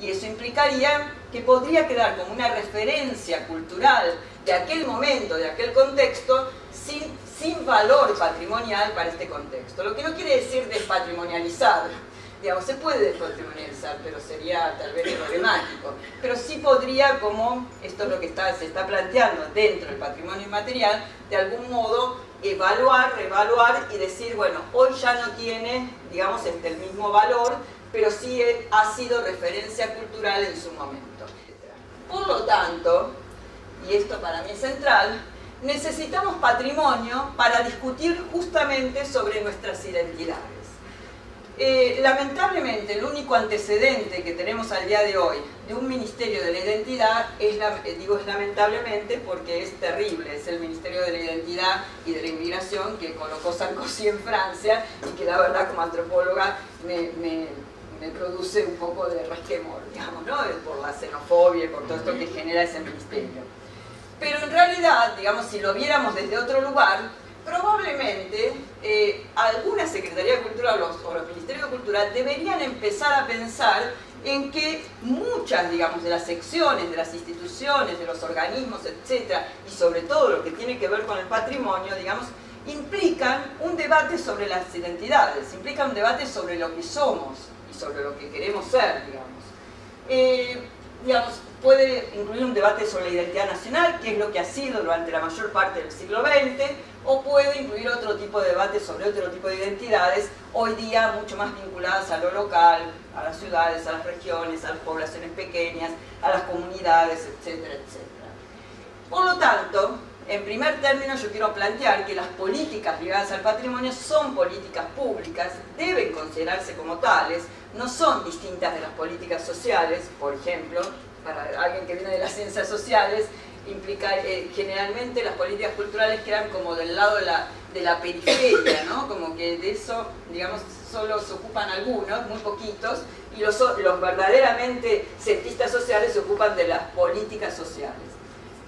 y eso implicaría que podría quedar como una referencia cultural de aquel momento, de aquel contexto, sin valor patrimonial para este contexto. Lo que no quiere decir despatrimonializar. Digamos, se puede despatrimonializar, pero sería tal vez problemático. Pero sí podría, como esto es lo que se está planteando dentro del patrimonio inmaterial, de algún modo evaluar, reevaluar y decir, bueno, hoy ya no tiene, digamos, el mismo valor, pero sí ha sido referencia cultural en su momento. Por lo tanto, y esto para mí es central, necesitamos patrimonio para discutir justamente sobre nuestras identidades. Lamentablemente, el único antecedente que tenemos al día de hoy de un Ministerio de la Identidad, digo es lamentablemente porque es terrible, es el Ministerio de la Identidad y de la Inmigración que colocó Sarkozy en Francia y que la verdad como antropóloga me produce un poco de resquemor, digamos, ¿no? Por la xenofobia y por todo esto que genera ese ministerio. Pero en realidad, digamos, si lo viéramos desde otro lugar, probablemente alguna Secretaría de Cultura o los Ministerios de Cultura deberían empezar a pensar en que muchas, digamos, de las secciones, de las instituciones, de los organismos, etcétera, y sobre todo lo que tiene que ver con el patrimonio, digamos, implican un debate sobre las identidades, implican un debate sobre lo que somos y sobre lo que queremos ser, digamos. Digamos, puede incluir un debate sobre la identidad nacional, que es lo que ha sido durante la mayor parte del siglo XX, o puede incluir otro tipo de debate sobre otro tipo de identidades, hoy día mucho más vinculadas a lo local, a las ciudades, a las regiones, a las poblaciones pequeñas, a las comunidades, etcétera, etcétera. Por lo tanto, en primer término yo quiero plantear que las políticas ligadas al patrimonio son políticas públicas, deben considerarse como tales, no son distintas de las políticas sociales, por ejemplo, para alguien que viene de las ciencias sociales, implica generalmente las políticas culturales quedan como del lado de la periferia, ¿no? Como que de eso, digamos, solo se ocupan algunos, muy poquitos, y los verdaderamente cientistas sociales se ocupan de las políticas sociales.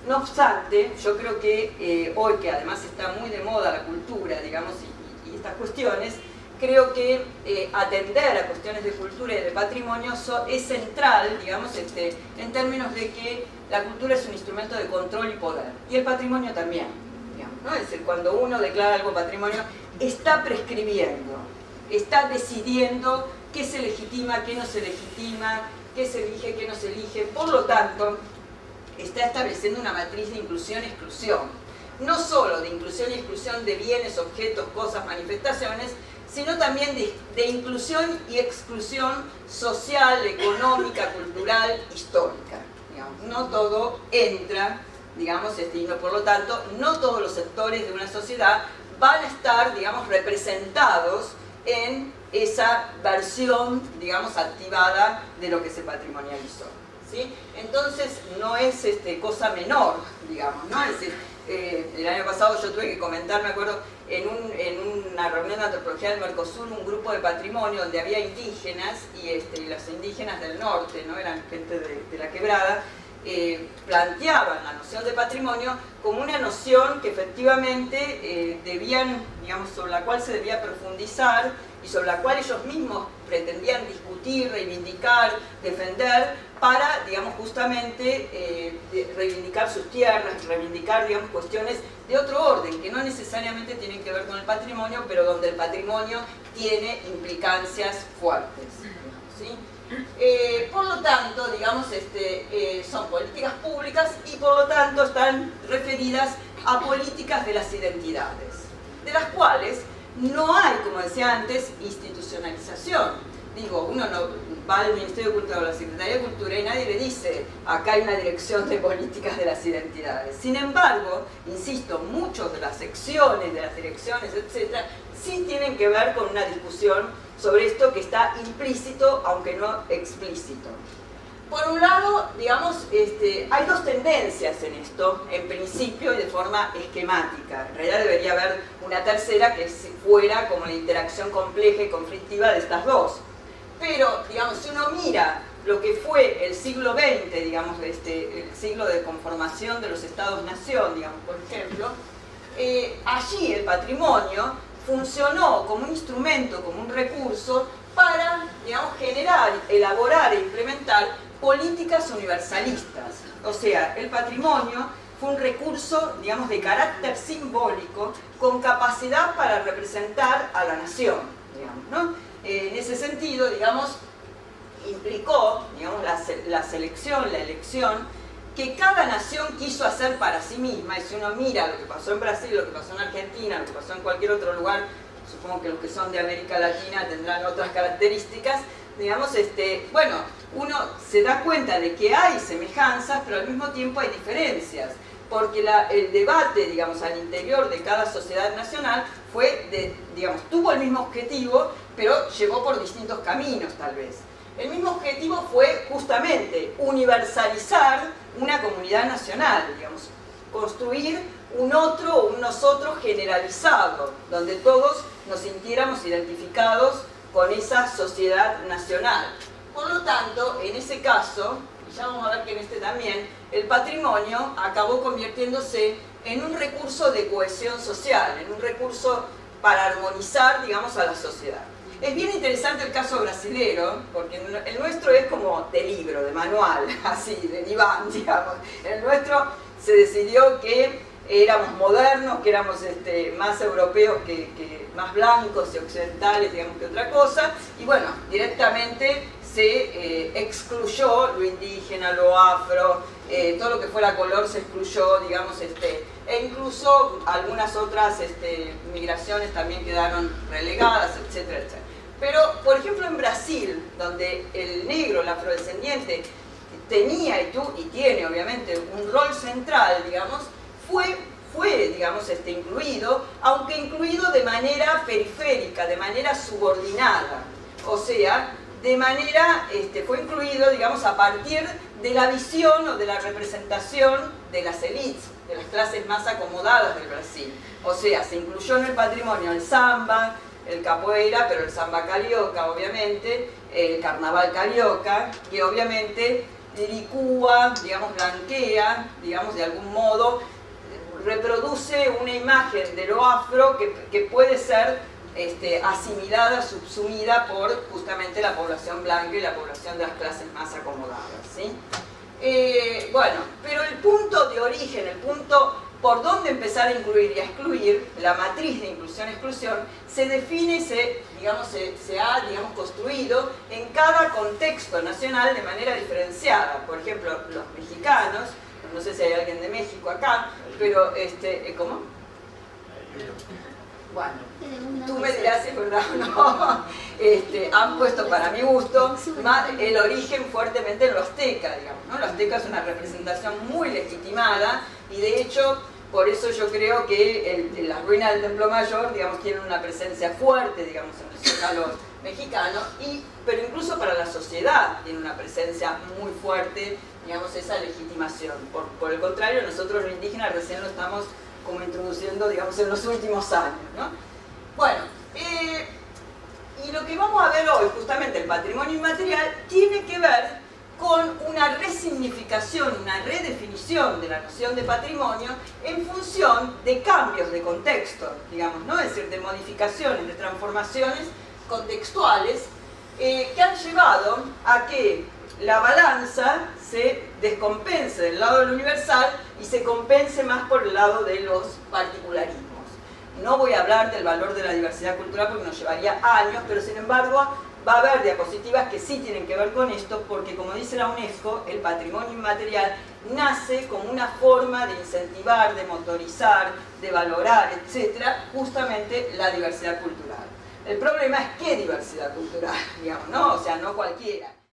No obstante, yo creo que hoy, que además está muy de moda la cultura, digamos, y estas cuestiones, creo que atender a cuestiones de cultura y de patrimonio es central, digamos, en términos de que la cultura es un instrumento de control y poder, y el patrimonio también, digamos, ¿no? Es decir, cuando uno declara algo patrimonio, está prescribiendo, está decidiendo qué se legitima, qué no se legitima, qué se elige, qué no se elige, por lo tanto, está estableciendo una matriz de inclusión-exclusión, no solo de inclusión y exclusión de bienes, objetos, cosas, manifestaciones, sino también de inclusión y exclusión social, económica, cultural, histórica. Digamos, no todo entra, digamos, y no, por lo tanto, no todos los sectores de una sociedad van a estar, digamos, representados en esa versión, digamos, activada de lo que se patrimonializó, ¿sí? Entonces, no es cosa menor, digamos, ¿no? Es decir, el año pasado yo tuve que comentar, me acuerdo, en una reunión de antropología del Mercosur, un grupo de patrimonio donde había indígenas y los indígenas del norte, ¿no? Eran gente de la quebrada, planteaban la noción de patrimonio como una noción que efectivamente digamos, sobre la cual se debía profundizar y sobre la cual ellos mismos pretendían discutir, reivindicar, defender, para, digamos, justamente reivindicar sus tierras, reivindicar, digamos, cuestiones de otro orden, que no necesariamente tienen que ver con el patrimonio, pero donde el patrimonio tiene implicancias fuertes, ¿sí? Por lo tanto, digamos, son políticas públicas y por lo tanto están referidas a políticas de las identidades, de las cuales no hay, como decía antes, institucionalización. Digo, uno no va al Ministerio de Cultura o a la Secretaría de Cultura y nadie le dice, acá hay una dirección de políticas de las identidades. Sin embargo, insisto, muchas de las secciones, de las direcciones, etcétera, sí tienen que ver con una discusión sobre esto que está implícito, aunque no explícito. Por un lado, digamos, hay dos tendencias en esto, en principio y de forma esquemática. En realidad debería haber una tercera que fuera como la interacción compleja y conflictiva de estas dos. Pero, digamos, si uno mira lo que fue el siglo XX, digamos, el siglo de conformación de los estados-nación, digamos, por ejemplo, allí el patrimonio funcionó como un instrumento, como un recurso para, digamos, generar, elaborar e implementar políticas universalistas. O sea, el patrimonio fue un recurso, digamos, de carácter simbólico con capacidad para representar a la nación, digamos, ¿no? En ese sentido, digamos, implicó, digamos, la elección, que cada nación quiso hacer para sí misma. Y si uno mira lo que pasó en Brasil, lo que pasó en Argentina, lo que pasó en cualquier otro lugar, supongo que los que son de América Latina tendrán otras características, digamos, bueno, uno se da cuenta de que hay semejanzas, pero al mismo tiempo hay diferencias, porque el debate, digamos, al interior de cada sociedad nacional digamos, tuvo el mismo objetivo, pero llevó por distintos caminos, tal vez. El mismo objetivo fue justamente universalizar una comunidad nacional, digamos, construir un otro o un nosotros generalizado, donde todos nos sintiéramos identificados con esa sociedad nacional. Por lo tanto, en ese caso, y ya vamos a ver que en este también, el patrimonio acabó convirtiéndose en un recurso de cohesión social, en un recurso para armonizar, digamos, a la sociedad. Es bien interesante el caso brasilero, porque el nuestro es como de libro, de manual, así, de diván, digamos. El nuestro se decidió que éramos modernos, que éramos más europeos más blancos y occidentales, digamos, que otra cosa, y bueno, directamente se excluyó lo indígena, lo afro, todo lo que fuera color se excluyó, digamos, e incluso algunas otras migraciones también quedaron relegadas, etcétera, etcétera. Pero, por ejemplo, en Brasil, donde el negro, el afrodescendiente, tenía y tiene, obviamente, un rol central, digamos, fue digamos, incluido, aunque incluido de manera periférica, de manera subordinada. O sea, fue incluido, digamos, a partir de la visión o de la representación de las élites, de las clases más acomodadas del Brasil. O sea, se incluyó en el patrimonio el samba, el capoeira, pero el samba carioca, obviamente, el carnaval carioca, que obviamente licúa, digamos, blanquea, digamos, de algún modo, reproduce una imagen de lo afro que puede ser asimilada, subsumida por justamente la población blanca y la población de las clases más acomodadas, ¿sí? Bueno, pero el punto de origen, el punto por dónde empezar a incluir y a excluir, la matriz de inclusión-exclusión, se define y se ha, digamos, construido en cada contexto nacional de manera diferenciada. Por ejemplo, los mexicanos, no sé si hay alguien de México acá, pero, ¿cómo? Bueno, tú me dirás si es verdad o no. Han puesto, para mi gusto, el origen fuertemente en lo azteca, digamos, ¿no? Lo azteca es una representación muy legitimada y de hecho, por eso yo creo que las ruinas del Templo Mayor, digamos, tienen una presencia fuerte, digamos, en el zócalo mexicano, pero incluso para la sociedad tiene una presencia muy fuerte, digamos, esa legitimación. Por el contrario, nosotros los indígenas recién lo estamos como introduciendo, digamos, en los últimos años, ¿no? Bueno, y lo que vamos a ver hoy, justamente el patrimonio inmaterial, tiene que ver con una resignificación, una redefinición de la noción de patrimonio en función de cambios de contexto, digamos, ¿no? Es decir, de modificaciones, de transformaciones contextuales que han llevado a que la balanza se descompense del lado del universal y se compense más por el lado de los particularismos. No voy a hablar del valor de la diversidad cultural porque nos llevaría años, pero sin embargo va a haber diapositivas que sí tienen que ver con esto, porque como dice la UNESCO, el patrimonio inmaterial nace como una forma de incentivar, de motorizar, de valorar, etcétera, justamente la diversidad cultural. El problema es qué diversidad cultural, digamos, ¿no? O sea, no cualquiera.